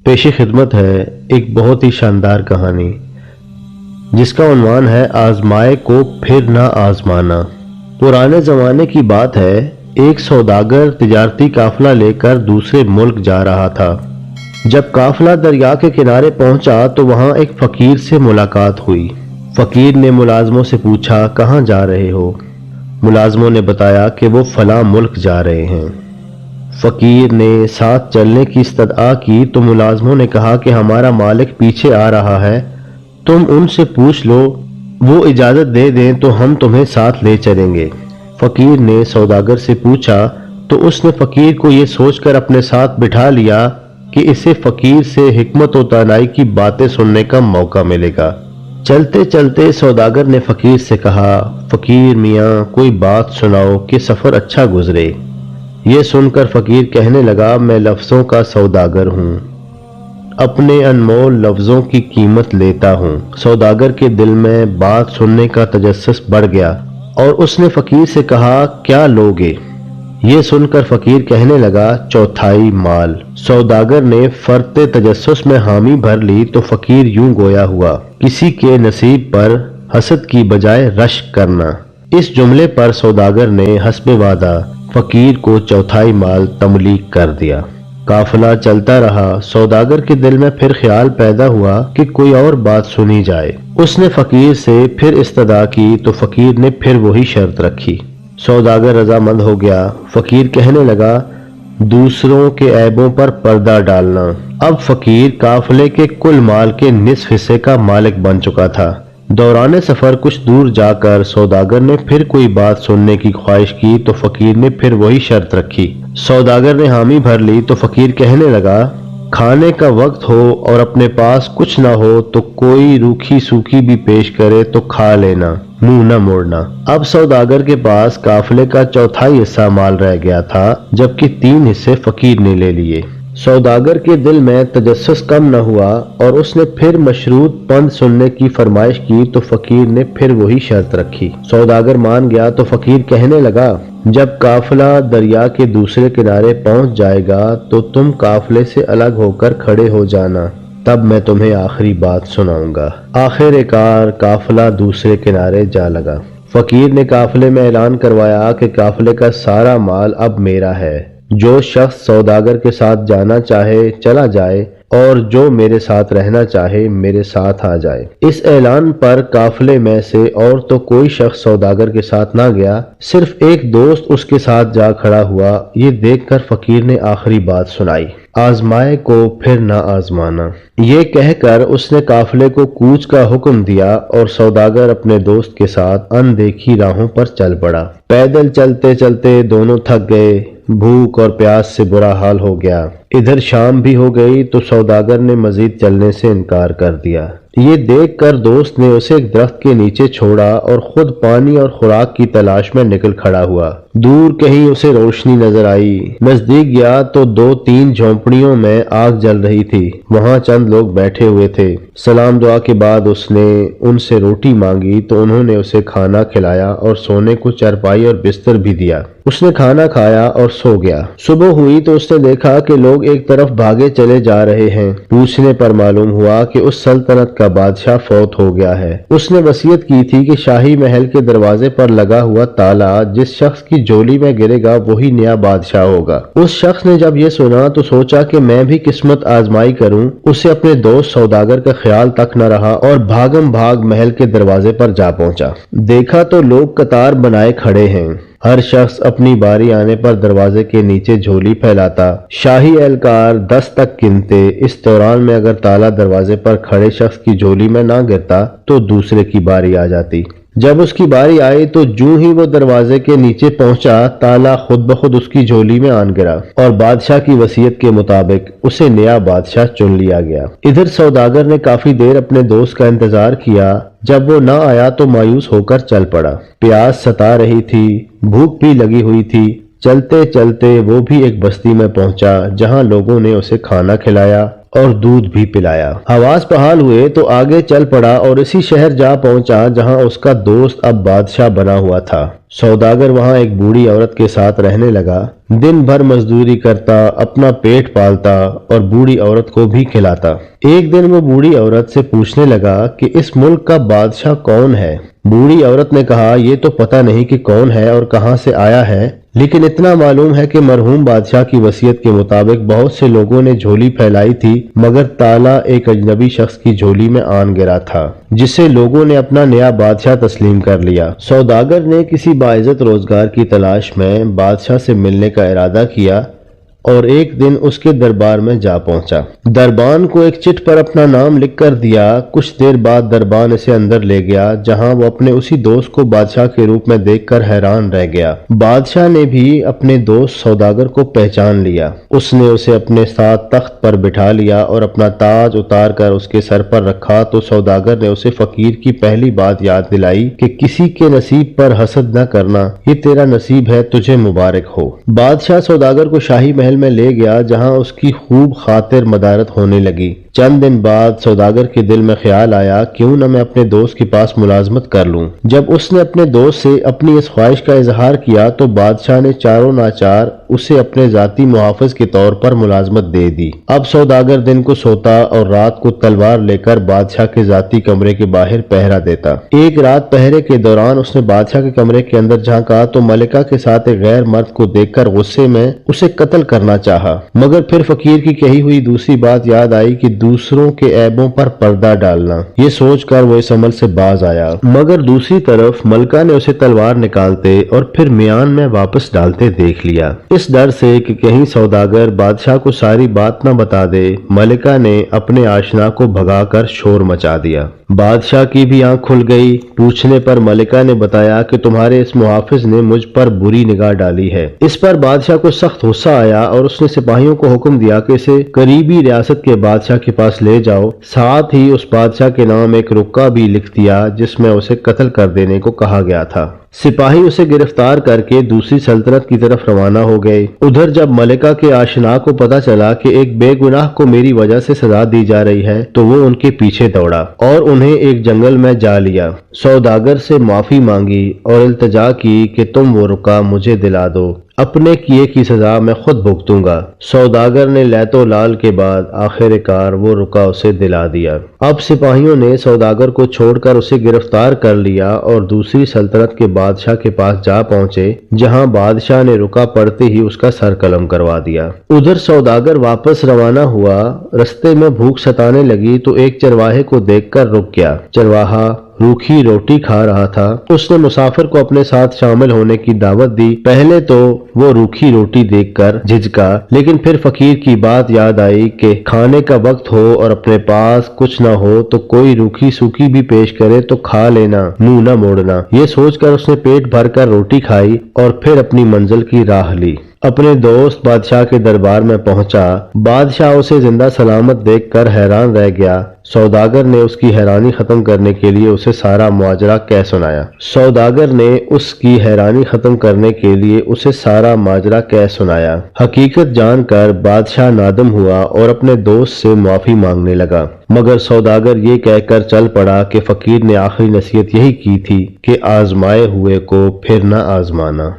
پیش خدمت ہے ایک بہت ہی شاندار کہانی جس کا عنوان ہے آزمائے کو پھر نہ آزمانا۔ پرانے زمانے کی بات ہے، ایک سوداگر تجارتی قافلہ لے کر دوسرے ملک جا رہا تھا۔ جب قافلہ دریا کے کنارے پہنچا تو وہاں ایک فقیر سے ملاقات ہوئی۔ فقیر نے ملازموں سے پوچھا، کہاں جا رہے ہو؟ ملازموں نے بتایا کہ وہ فلاں ملک جا رہے ہیں۔ فقیر نے ساتھ چلنے کی استدعا کی تو ملازموں نے کہا کہ ہمارا مالک پیچھے آ رہا ہے، تم ان سے پوچھ لو، وہ اجازت دے دیں تو ہم تمہیں ساتھ لے چلیں گے۔ فقیر نے سوداگر سے پوچھا تو اس نے فقیر کو یہ سوچ کر اپنے ساتھ بٹھا لیا کہ اسے فقیر سے حکمت و دانائی کی باتیں سننے کا موقع ملے گا۔ چلتے چلتے سوداگر نے فقیر سے کہا، فقیر میاں کوئی بات سناؤ کہ سفر اچھا گزرے۔ یہ سن کر فقیر کہنے لگا، میں لفظوں کا سوداگر ہوں، اپنے انمول لفظوں کی قیمت لیتا ہوں۔ سوداگر کے دل میں بات سننے کا تجسس بڑھ گیا اور اس نے فقیر سے کہا، کیا لوگے؟ یہ سن کر فقیر کہنے لگا، چوتھائی مال۔ سوداگر نے فرط تجسس میں حامی بھر لی تو فقیر یوں گویا ہوا، کسی کے نصیب پر حسد کی بجائے رشک کرنا۔ اس جملے پر سوداگر نے حسب وعدہ فقیر کو چوتھائی مال تملیک کر دیا۔ قافلہ چلتا رہا۔ سوداگر کے دل میں پھر خیال پیدا ہوا کہ کوئی اور بات سنی جائے۔ اس نے فقیر سے پھر استدعا کی تو فقیر نے پھر وہی شرط رکھی۔ سوداگر رضامند ہو گیا۔ فقیر کہنے لگا، دوسروں کے عیبوں پر پردہ ڈالنا۔ اب فقیر قافلے کے کل مال کے نصف حصے کا مالک بن چکا تھا۔ دوران سفر کچھ دور جا کر سوداگر نے پھر کوئی بات سننے کی خواہش کی تو فقیر نے پھر وہی شرط رکھی۔ سوداگر نے حامی بھر لی تو فقیر کہنے لگا، کھانے کا وقت ہو اور اپنے پاس کچھ نہ ہو تو کوئی روکھی سوکھی بھی پیش کرے تو کھا لینا، منہ نہ موڑنا۔ اب سوداگر کے پاس قافلے کا چوتھائی حصہ مال رہ گیا تھا، جبکہ 3 حصے فقیر نے لے لیے۔ سوداگر کے دل میں تجسس کم نہ ہوا اور اس نے پھر مشروط پند سننے کی فرمائش کی تو فقیر نے پھر وہی شرط رکھی۔ سوداگر مان گیا تو فقیر کہنے لگا، جب قافلہ دریا کے دوسرے کنارے پہنچ جائے گا تو تم قافلے سے الگ ہو کر کھڑے ہو جانا، تب میں تمہیں آخری بات سناؤں گا۔ آخر کار قافلہ دوسرے کنارے جا لگا۔ فقیر نے قافلے میں اعلان کروایا کہ قافلے کا سارا مال اب میرا ہے، جو شخص سوداگر کے ساتھ جانا چاہے چلا جائے اور جو میرے ساتھ رہنا چاہے میرے ساتھ آ جائے۔ اس اعلان پر قافلے میں سے اور تو کوئی شخص سوداگر کے ساتھ نہ گیا، صرف ایک دوست اس کے ساتھ جا کھڑا ہوا۔ یہ دیکھ کر فقیر نے آخری بات سنائی، آزمائے کو پھر نہ آزمانا۔ یہ کہہ کر اس نے قافلے کو کوچ کا حکم دیا اور سوداگر اپنے دوست کے ساتھ اندیکھی راہوں پر چل پڑا۔ پیدل چلتے چلتے دونوں تھک گئے، بھوک اور پیاس سے برا حال ہو گیا۔ ادھر شام بھی ہو گئی تو سوداگر نے مزید چلنے سے انکار کر دیا۔ یہ دیکھ کر دوست نے اسے ایک درخت کے نیچے چھوڑا اور خود پانی اور خوراک کی تلاش میں نکل کھڑا ہوا۔ دور کہیں اسے روشنی نظر آئی۔ نزدیک گیا تو 2-3 جھونپڑیوں میں آگ جل رہی تھی۔ وہاں چند لوگ بیٹھے ہوئے تھے۔ سلام دعا کے بعد اس نے ان سے روٹی مانگی تو انہوں نے اسے کھانا کھلایا اور سونے کو چرپائی اور بستر بھی دیا۔ اس نے کھانا کھایا اور سو گیا۔ صبح ہوئی تو اس نے دیکھا کہ لوگ ایک طرف بھاگے چلے جا رہے ہیں۔ پوچھنے پر معلوم ہوا کہ اس سلطنت کا بادشاہ فوت ہو گیا ہے۔ اس نے وصیت کی تھی کہ شاہی محل کے دروازے پر لگا ہوا تالا جس شخص کی جولی میں گرے گا وہی نیا بادشاہ ہوگا۔ اس شخص نے جب یہ سنا تو سوچا کہ میں بھی قسمت آزمائی کروں۔ اسے اپنے دوست سوداگر کا خیال تک نہ رہا اور بھاگم بھاگ محل کے دروازے پر جا پہنچا۔ دیکھا تو لوگ قطار بنائے کھڑے ہیں۔ ہر شخص اپنی باری آنے پر دروازے کے نیچے جھولی پھیلاتا۔ شاہی اہلکار 10 تک گنتے۔ اس دوران میں اگر تالا دروازے پر کھڑے شخص کی جھولی میں نہ گرتا تو دوسرے کی باری آ جاتی۔ جب اس کی باری آئی تو جوں ہی وہ دروازے کے نیچے پہنچا، تالا خود بخود اس کی جھولی میں آن گرا اور بادشاہ کی وصیت کے مطابق اسے نیا بادشاہ چن لیا گیا۔ ادھر سوداگر نے کافی دیر اپنے دوست کا انتظار کیا۔ جب وہ نہ آیا تو مایوس ہو کر چل پڑا۔ پیاس ستا رہی تھی، بھوک بھی لگی ہوئی تھی۔ چلتے چلتے وہ بھی ایک بستی میں پہنچا جہاں لوگوں نے اسے کھانا کھلایا اور دودھ بھی پلایا۔ حواس بحال ہوئے تو آگے چل پڑا اور اسی شہر جا پہنچا جہاں اس کا دوست اب بادشاہ بنا ہوا تھا۔ سوداگر وہاں ایک بوڑھی عورت کے ساتھ رہنے لگا، دن بھر مزدوری کرتا، اپنا پیٹ پالتا اور بوڑھی عورت کو بھی کھلاتا۔ ایک دن وہ بوڑھی عورت سے پوچھنے لگا کہ اس ملک کا بادشاہ کون ہے؟ بوڑھی عورت نے کہا، یہ تو پتہ نہیں کہ کون ہے اور کہاں سے آیا ہے، لیکن اتنا معلوم ہے کہ مرحوم بادشاہ کی وصیت کے مطابق بہت سے لوگوں نے جھولی پھیلائی تھی، مگر تالا ایک اجنبی شخص کی جھولی میں آن گرا تھا، جسے لوگوں نے اپنا نیا بادشاہ تسلیم کر لیا۔ سوداگر نے کسی باعزت روزگار کی تلاش میں بادشاہ سے ملنے کا ارادہ کیا اور ایک دن اس کے دربار میں جا پہنچا۔ دربان کو ایک چٹ پر اپنا نام لکھ کر دیا۔ کچھ دیر بعد دربان اسے اندر لے گیا، جہاں وہ اپنے اسی دوست کو بادشاہ کے روپ میں دیکھ کر حیران رہ گیا۔ بادشاہ نے بھی اپنے دوست سوداگر کو پہچان لیا۔ اس نے اسے اپنے ساتھ تخت پر بٹھا لیا اور اپنا تاج اتار کر اس کے سر پر رکھا تو سوداگر نے اسے فقیر کی پہلی بات یاد دلائی کہ کسی کے نصیب پر حسد نہ کرنا، یہ تیرا نصیب ہے، تجھے مبارک ہو۔ بادشاہ سوداگر کو شاہی محل میں لے گیا، جہاں اس کی خوب خاطر مدارت ہونے لگی۔ چند دن بعد سوداگر کے دل میں خیال آیا، کیوں نہ میں اپنے دوست کے پاس ملازمت کر لوں۔ جب اس نے اپنے دوست سے اپنی اس خواہش کا اظہار کیا تو بادشاہ نے چاروں ناچار اسے اپنے ذاتی محافظ کے طور پر ملازمت دے دی۔ اب سوداگر دن کو سوتا اور رات کو تلوار لے کر بادشاہ کے ذاتی کمرے کے باہر پہرا دیتا۔ ایک رات پہرے کے دوران اس نے بادشاہ کے کمرے کے اندر جھانکا تو ملکہ کے ساتھ ایک غیر مرد کو دیکھ کر غصے میں اسے قتل کرنا چاہا، مگر پھر فقیر کی کہی ہوئی دوسری بات یاد آئی کہ دوسروں کے عیبوں پر پردہ ڈالنا۔ یہ سوچ کر وہ اس عمل سے باز آیا، مگر دوسری طرف ملکہ نے اسے تلوار نکالتے اور پھر میان میں واپس ڈالتے دیکھ لیا۔ اس ڈر سے کہ کہیں سوداگر بادشاہ کو ساری بات نہ بتا دے، ملکہ نے اپنے آشنا کو بھگا کر شور مچا دیا۔ بادشاہ کی بھی آنکھ کھل گئی۔ پوچھنے پر ملکہ نے بتایا کہ تمہارے اس محافظ نے مجھ پر بری نگاہ ڈالی ہے۔ اس پر بادشاہ کو سخت غصہ آیا اور اس نے سپاہیوں کو حکم دیا کہ اسے قریبی ریاست کے بادشاہ کے پاس لے جاؤ، ساتھ ہی اس بادشاہ کے نام ایک رکا بھی لکھ دیا جس میں اسے قتل کر دینے کو کہا گیا تھا۔ سپاہی اسے گرفتار کر کے دوسری سلطنت کی طرف روانہ ہو گئے۔ ادھر جب ملکہ کے آشنا کو پتا چلا کہ ایک بے گناہ کو میری وجہ سے سزا دی جا رہی ہے تو وہ ان کے پیچھے دوڑا اور انہیں ایک جنگل میں جا لیا۔ سوداگر سے معافی مانگی اور التجا کی کہ تم وہ رکا مجھے دلا دو، اپنے کیے کی سزا میں خود بھگتوں گا۔ سوداگر نے لیت و لال کے بعد آخر کار وہ رکا اسے دلا دیا۔ اب سپاہیوں نے سوداگر کو چھوڑ کر اسے گرفتار کر لیا اور دوسری سلطنت کے بادشاہ کے پاس جا پہنچے، جہاں بادشاہ نے رکا پڑھتے ہی اس کا سر قلم کروا دیا۔ ادھر سوداگر واپس روانہ ہوا۔ رستے میں بھوک ستانے لگی تو ایک چرواہے کو دیکھ کر رک گیا۔ چرواہا روکھی روٹی کھا رہا تھا۔ اس نے مسافر کو اپنے ساتھ شامل ہونے کی دعوت دی۔ پہلے تو وہ روکھی روٹی دیکھ کر جھجکا، لیکن پھر فقیر کی بات یاد آئی کہ کھانے کا وقت ہو اور اپنے پاس کچھ نہ ہو تو کوئی روکھی سوکھی بھی پیش کرے تو کھا لینا، منہ نہ موڑنا۔ یہ سوچ کر اس نے پیٹ بھر کر روٹی کھائی اور پھر اپنی منزل کی راہ لی۔ اپنے دوست بادشاہ کے دربار میں پہنچا۔ بادشاہ اسے زندہ سلامت دیکھ کر حیران رہ گیا۔ سوداگر نے اس کی حیرانی ختم کرنے کے لیے اسے سارا ماجرا کہہ سنایا۔ حقیقت جان کر بادشاہ نادم ہوا اور اپنے دوست سے معافی مانگنے لگا، مگر سوداگر یہ کہہ کر چل پڑا کہ فقیر نے آخری نصیحت یہی کی تھی کہ آزمائے ہوئے کو پھر نہ آزمانا۔